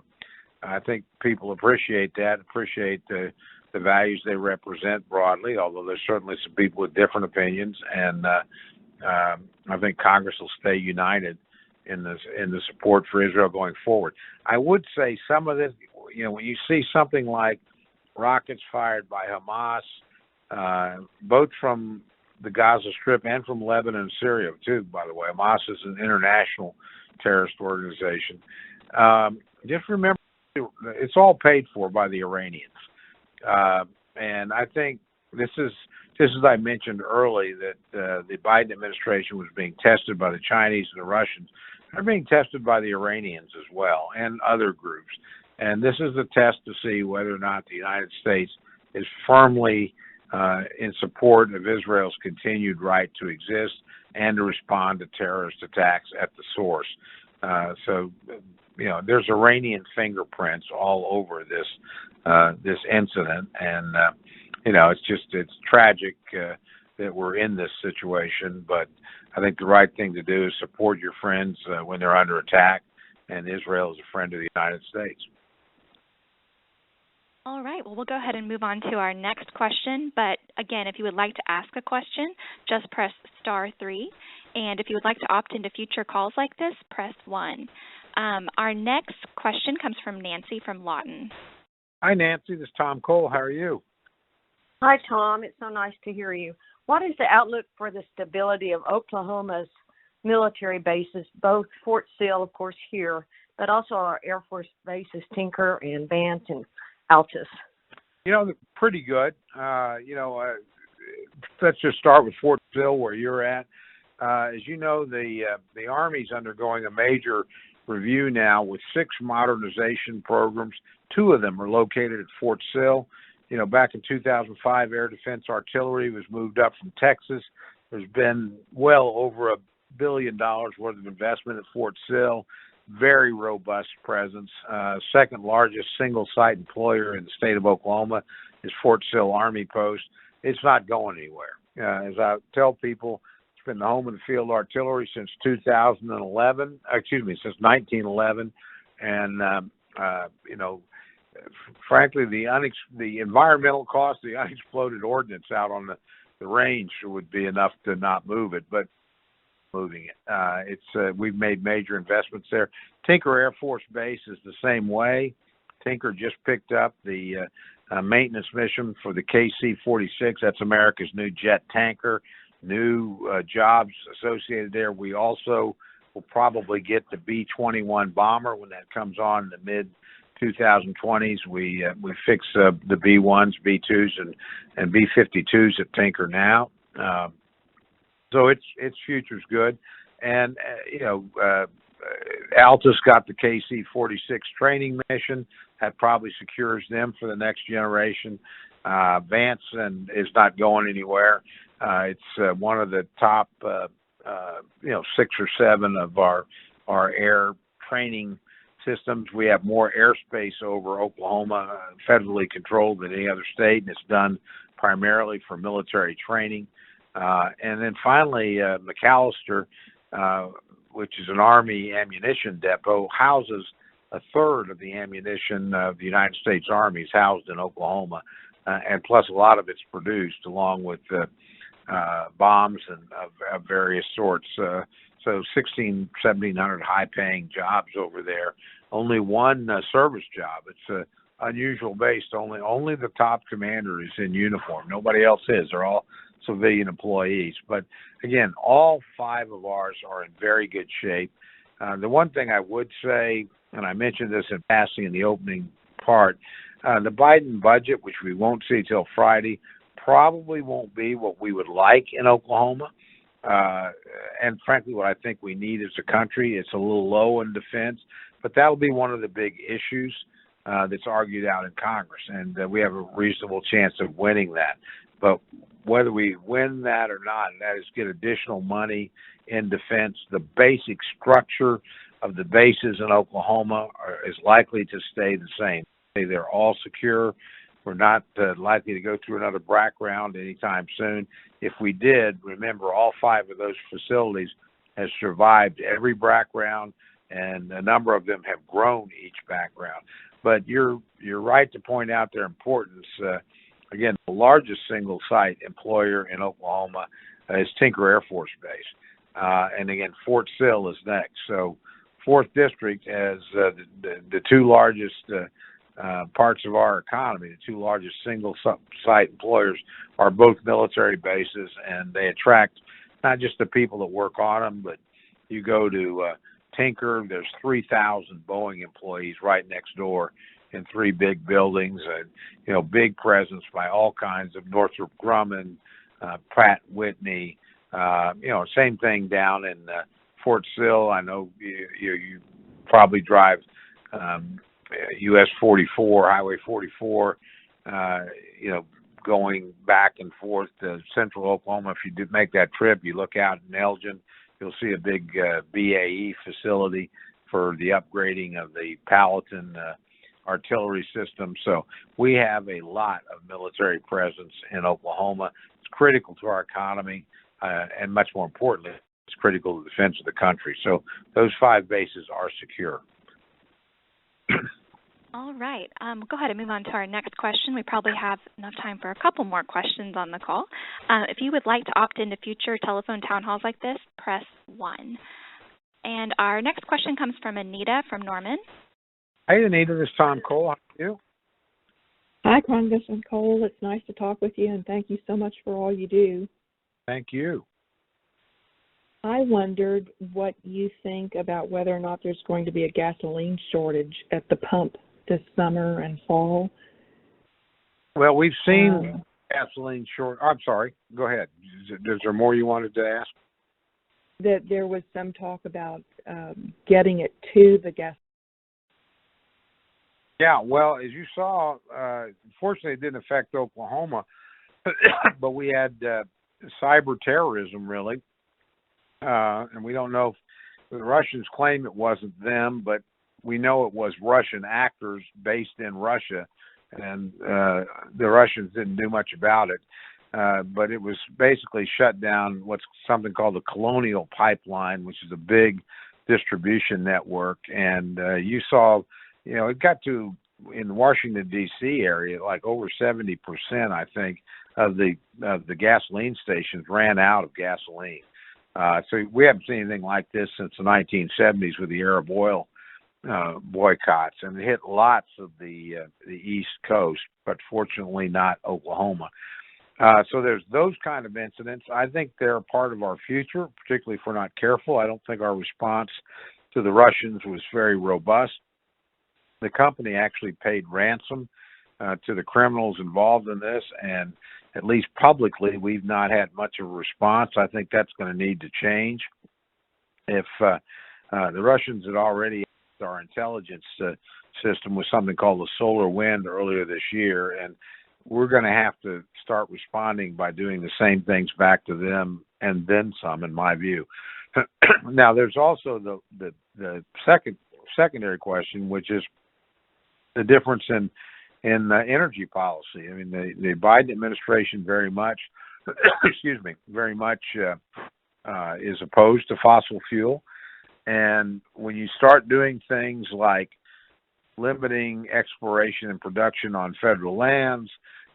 I think people appreciate that, appreciate the values they represent broadly, although there's certainly some people with different opinions. And I think Congress will stay united in the support for Israel going forward. I would say some of this, when you see something like rockets fired by Hamas, both from the Gaza Strip and from Lebanon and Syria, too, by the way. Hamas is an international terrorist organization. Just remember, it's all paid for by the Iranians. And I think this is, just as I mentioned early, that the Biden administration was being tested by the Chinese and the Russians. They're being tested by the Iranians as well, and other groups. And this is a test to see whether or not the United States is firmly in support of Israel's continued right to exist and to respond to terrorist attacks at the source. So, there's Iranian fingerprints all over this incident, and it's tragic that we're in this situation. But I think the right thing to do is support your friends when they're under attack, and Israel is a friend of the United States. All right, well, we'll go ahead and move on to our next question. But again, if you would like to ask a question, just press star 3. And if you would like to opt into future calls like this, press 1. Our next question comes from Nancy from Lawton. Hi, Nancy. This is Tom Cole. How are you? Hi, Tom. It's so nice to hear you. What is the outlook for the stability of Oklahoma's military bases, both Fort Sill, of course, here, but also our Air Force bases, Tinker and Vance and Altus? Pretty good. Let's just start with Fort Sill, where you're at. As you know, the Army's undergoing a major review now with 6 modernization programs. 2 of them are located at Fort Sill. Back in 2005, air defense artillery was moved up from Texas. There's been well over $1 billion worth of investment at Fort Sill. Very robust presence. Second largest single site employer in the state of Oklahoma is Fort Sill Army Post. It's not going anywhere. As I tell people, it's been the home of the field artillery since 1911. And, frankly, the environmental cost, the unexploded ordnance out on the range would be enough to not move it, but moving it. We've made major investments there. Tinker Air Force Base is the same way. Tinker just picked up the maintenance mission for the KC-46. That's America's new jet tanker. New jobs associated there. We also will probably get the B-21 bomber when that comes on in the mid-2020s. We fix the B-1s, B-2s, and B-52s at Tinker now. So its future's good. And, Altus got the KC-46 training mission. That probably secures them for the next generation. Vance is not going anywhere. It's one of the top, 6 or 7 of our air training systems. We have more airspace over Oklahoma, federally controlled than any other state, and it's done primarily for military training. And then finally, McAllister, which is an Army ammunition depot, houses a third of the ammunition of the United States Army is housed in Oklahoma, and plus a lot of it's produced along with bombs and of various sorts. So 1,700 high-paying jobs over there. Only one service job. It's an unusual base. Only the top commander is in uniform. Nobody else is. They're all civilian employees. But again, all 5 of ours are in very good shape. The one thing I would say, and I mentioned this in passing in the opening part, the Biden budget, which we won't see till Friday, probably won't be what we would like in Oklahoma. And frankly, what I think we need as a country, it's a little low in defense, but that'll be one of the big issues that's argued out in Congress, and we have a reasonable chance of winning that. But whether we win that or not, and that is get additional money in defense, the basic structure of the bases in Oklahoma is likely to stay the same. They're all secure. We're not likely to go through another BRAC round anytime soon. If we did, remember, all 5 of those facilities have survived every BRAC round, and a number of them have grown each BRAC round. But you're right to point out their importance. Again, the largest single site employer in Oklahoma is Tinker Air Force Base. And again, Fort Sill is next. So 4th District has the 2 largest parts of our economy. The 2 largest single site employers are both military bases, and they attract not just the people that work on them, but you go to Tinker, there's 3,000 Boeing employees right next door in 3 big buildings, and big presence by all kinds of Northrop Grumman, Pratt Whitney. Same thing down in Fort Sill. I know you probably drive US 44, Highway 44. Going back and forth to central Oklahoma. If you do make that trip, you look out in Elgin, you'll see a big BAE facility for the upgrading of the Paladin artillery system. So we have a lot of military presence in Oklahoma. It's critical to our economy, and much more importantly, it's critical to the defense of the country. So those 5 bases are secure. All right. We'll go ahead and move on to our next question. We probably have enough time for a couple more questions on the call. If you would like to opt into future telephone town halls like this, press 1. And our next question comes from Anita from Norman. Hey, Anita, this is Tom Cole. How are you? Hi, Congressman Cole. It's nice to talk with you, and thank you so much for all you do. Thank you. I wondered what you think about whether or not there's going to be a gasoline shortage at the pump this summer and fall. Well, we've seen gasoline short. I'm sorry. Go ahead. Is there more you wanted to ask? That there was some talk about getting it to the gas. Yeah, well, as you saw, fortunately it didn't affect Oklahoma, but we had cyber terrorism, really. And we don't know if the Russians claim it wasn't them, but we know it was Russian actors based in Russia, and the Russians didn't do much about it. But it was basically shut down what's something called the Colonial Pipeline, which is a big distribution network. And you saw, it got to, in the Washington, D.C. area, like over 70%, I think, of the gasoline stations ran out of gasoline. So we haven't seen anything like this since the 1970s with the Arab oil boycotts, and it hit lots of the East Coast, but fortunately not Oklahoma. So there's those kind of incidents. I think they're a part of our future, particularly if we're not careful. I don't think our response to the Russians was very robust. The company actually paid ransom to the criminals involved in this, and at least publicly, we've not had much of a response. I think that's going to need to change. If the Russians had already had our intelligence system with something called the solar wind earlier this year, and we're going to have to start responding by doing the same things back to them and then some, in my view. Now, there's also the secondary question, which is the difference in energy policy. I mean, the Biden administration very much, very much is opposed to fossil fuel. And when you start doing things like limiting exploration and production on federal lands,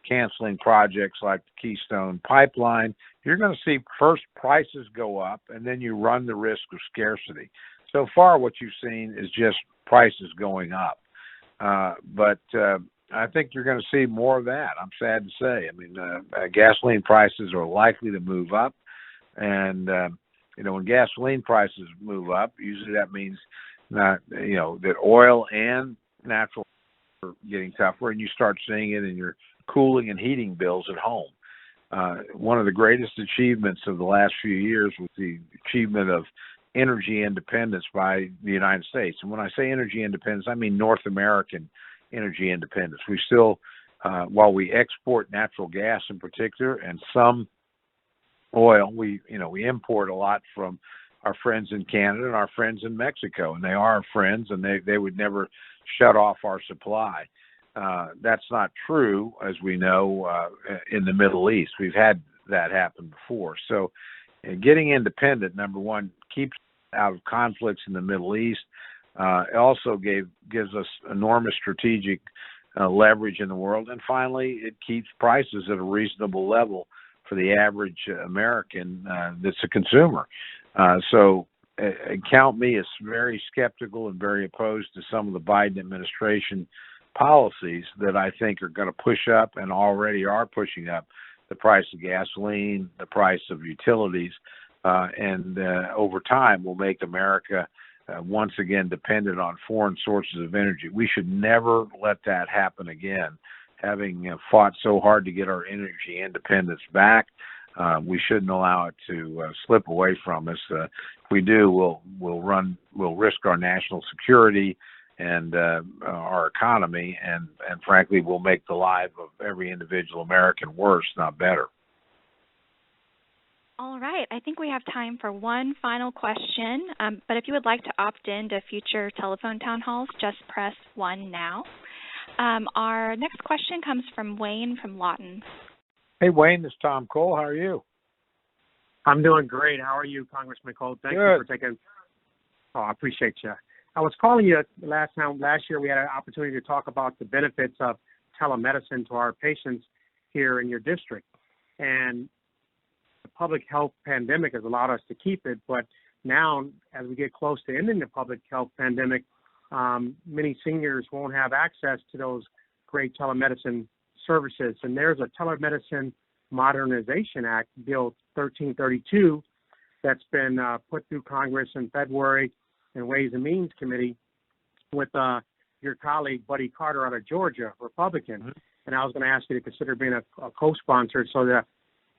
canceling projects like the Keystone Pipeline, you're going to see first prices go up, and then you run the risk of scarcity. So far, what you've seen is just prices going up. But I think you're going to see more of that. I'm sad to say. I mean, gasoline prices are likely to move up, and when gasoline prices move up, usually that means that oil and natural are getting tougher, and you start seeing it in your cooling and heating bills at home. One of the greatest achievements of the last few years was the achievement of energy independence by the United States. And when I say energy independence, I mean North American energy independence. We still, while we export natural gas in particular and some oil, we import a lot from our friends in Canada and our friends in Mexico, and they are our friends, and they would never shut off our supply. That's not true, as we know, in the Middle East. We've had that happen before. So getting independent, number one, keeps out of conflicts in the Middle East. It also gives us enormous strategic leverage in the world. And finally, it keeps prices at a reasonable level for the average American that's a consumer. So count me as very skeptical and very opposed to some of the Biden administration policies that I think are going to push up and already are pushing up the price of gasoline, the price of utilities, and over time will make America once again dependent on foreign sources of energy. We should never let that happen again. Having fought so hard to get our energy independence back, we shouldn't allow it to slip away from us. If we do, we'll risk our national security and our economy, and frankly, we'll make the life of every individual American worse, not better. All right. I think we have time for one final question, but if you would like to opt in to future telephone town halls, just press 1 now. Our next question comes from Wayne from Lawton. Hey, Wayne, this is Tom Cole. How are you? I'm doing great. How are you, Congressman Cole? Thank you for taking. Oh, I appreciate you. I was calling you last year we had an opportunity to talk about the benefits of telemedicine to our patients here in your district. And the public health pandemic has allowed us to keep it, but now as we get close to ending the public health pandemic, many seniors won't have access to those great telemedicine services. And there's a Telemedicine Modernization Act, Bill 1332, that's been put through Congress in February and Ways and Means Committee with your colleague, Buddy Carter, out of Georgia, Republican. Mm-hmm. And I was going to ask you to consider being a co-sponsor so that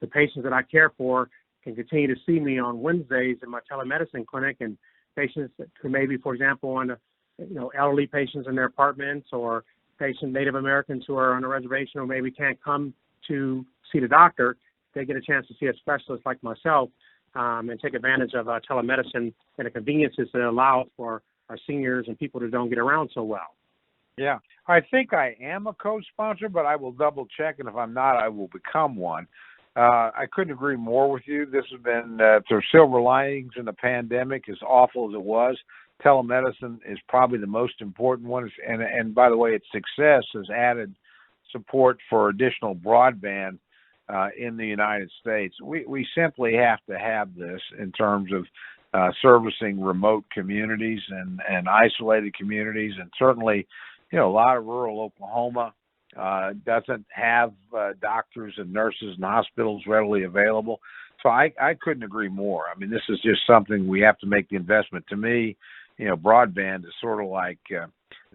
the patients that I care for can continue to see me on Wednesdays in my telemedicine clinic, and patients who maybe, for example, on elderly patients in their apartments, or Native Americans who are on a reservation or maybe can't come to see the doctor, they get a chance to see a specialist like myself and take advantage of telemedicine and the conveniences that it allows for our seniors and people that don't get around so well. Yeah, I think I am a co-sponsor, but I will double check, and if I'm not, I will become one. I couldn't agree more with you. This has been, there's silver linings in the pandemic, as awful as it was. Telemedicine is probably the most important one, and by the way, its success has added support for additional broadband in the United States. We simply have to have this in terms of servicing remote communities and isolated communities, and certainly, a lot of rural Oklahoma doesn't have doctors and nurses and hospitals readily available. So I couldn't agree more. I mean, this is just something we have to make the investment. To me, broadband is sort of like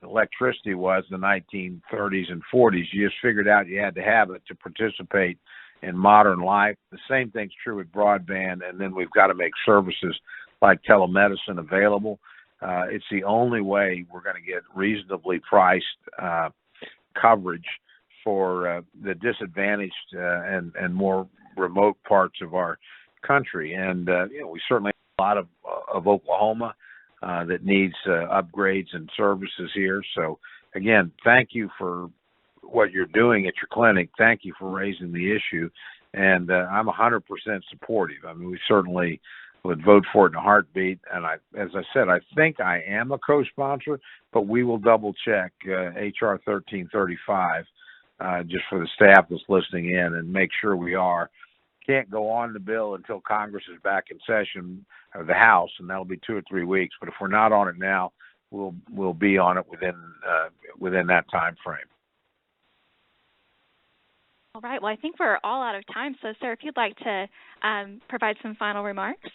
electricity was in the 1930s and 40s. You just figured out you had to have it to participate in modern life. The same thing's true with broadband, and then we've got to make services like telemedicine available. It's the only way we're going to get reasonably priced coverage for the disadvantaged and more remote parts of our country. And, we certainly have a lot of Oklahoma that needs upgrades and services here. So, again, thank you for what you're doing at your clinic. Thank you for raising the issue. And I'm 100% supportive. I mean, we certainly would vote for it in a heartbeat. And as I said, I think I am a co-sponsor, but we will double check HR 1335 just for the staff that's listening in and make sure we are. Can't go on the bill until Congress is back in session, or the House, and that'll be 2 or 3 weeks. But if we're not on it now, we'll be on it within that time frame. All right. Well, I think we're all out of time. So, sir, if you'd like to provide some final remarks.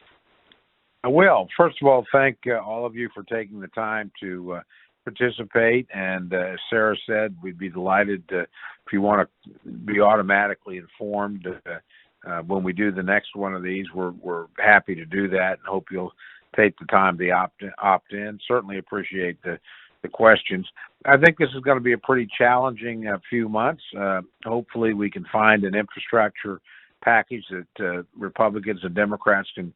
I will. First of all, thank all of you for taking the time to participate. And as Sarah said, we'd be delighted if you want to be automatically informed when we do the next one of these. We're happy to do that, and hope you'll take the time to opt in. Certainly appreciate the questions. I think this is going to be a pretty challenging few months. Hopefully we can find an infrastructure package that Republicans and Democrats can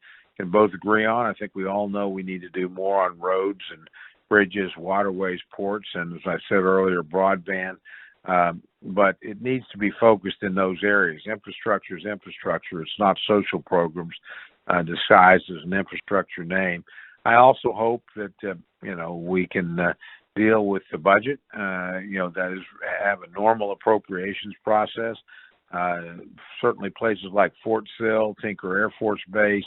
both agree on. I think we all know we need to do more on roads and bridges, waterways, ports, and as I said earlier, broadband. But it needs to be focused in those areas. Infrastructure is infrastructure. It's not social programs disguised as an infrastructure name. I also hope that, we can deal with the budget, that is, have a normal appropriations process. Certainly places like Fort Sill, Tinker Air Force Base,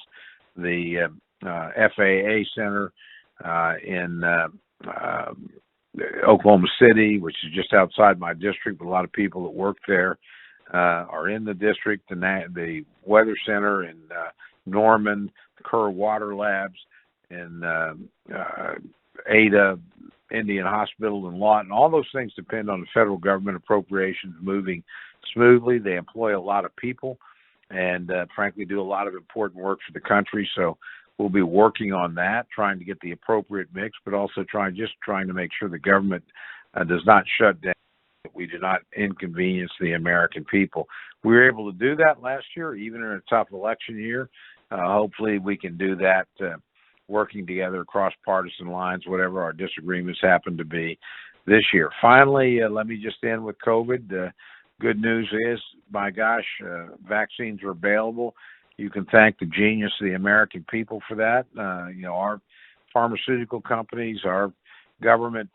the FAA Center in Oklahoma City, which is just outside my district, but a lot of people that work there are in the district, and the Weather Center in Norman, Kerr Water Labs in Ada, Indian Hospital in Lawton. All those things depend on the federal government appropriations moving smoothly. They employ a lot of people and, frankly, do a lot of important work for the country. So we'll be working on that, trying to get the appropriate mix, but also trying to make sure the government does not shut down, that we do not inconvenience the American people. We were able to do that last year, even in a tough election year. Hopefully we can do that working together across partisan lines, whatever our disagreements happen to be this year. Finally, let me just end with COVID. Good news is, my gosh, vaccines are available. You can thank the genius of the American people for that. Our pharmaceutical companies, our government,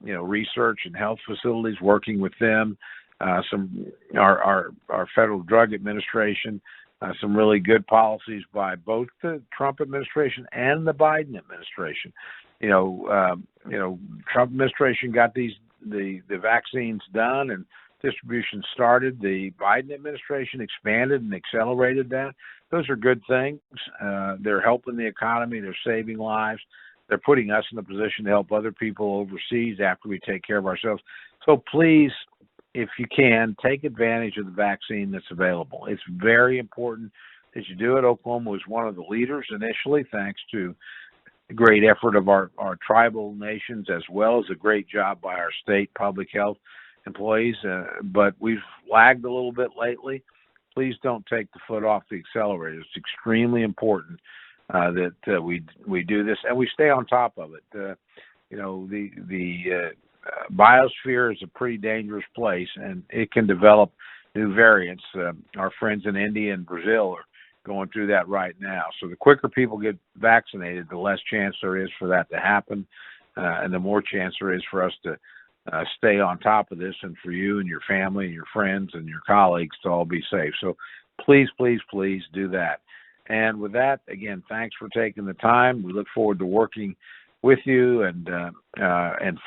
research and health facilities, working with them, our Federal Drug Administration, some really good policies by both the Trump administration and the Biden administration. Trump administration got the vaccines done and distribution started. The Biden administration expanded and accelerated that. Those are good things. They're helping the economy. They're saving lives. They're putting us in a position to help other people overseas after we take care of ourselves. So please, if you can, take advantage of the vaccine that's available. It's very important that you do it. Oklahoma was one of the leaders initially, thanks to the great effort of our tribal nations, as well as a great job by our state public health employees. But we've lagged a little bit lately. Please don't take the foot off the accelerator. It's extremely important that we do this and we stay on top of it. The biosphere is a pretty dangerous place, and it can develop new variants. Our friends in India and Brazil are going through that right now. So the quicker people get vaccinated, the less chance there is for that to happen, and the more chance there is for us to stay on top of this, and for you and your family and your friends and your colleagues to all be safe. So please, please, please do that. And with that, again, thanks for taking the time. We look forward to working with you and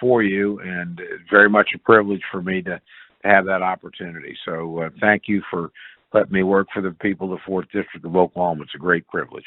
for you, and it's very much a privilege for me to have that opportunity. So thank you for letting me work for the people of the 4th District of Oklahoma. It's a great privilege.